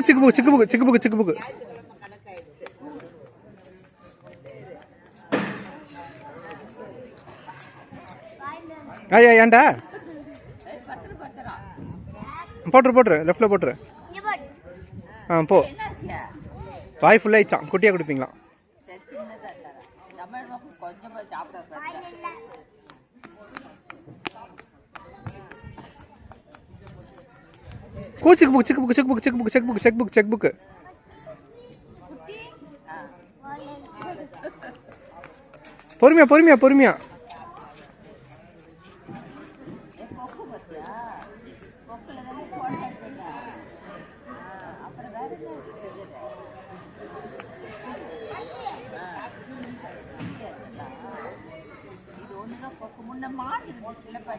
சிக்கு புக்கு ஐயா ஏன்டா போட்டுரு லெஃப்டில் போட்டுரு. போ. வாய் ஃபுல்லாகிச்சான். குட்டியாக கொடுப்பீங்களா? செக் புக்கு பொறுமையா முன்ன மாடு இருந்துச்சுல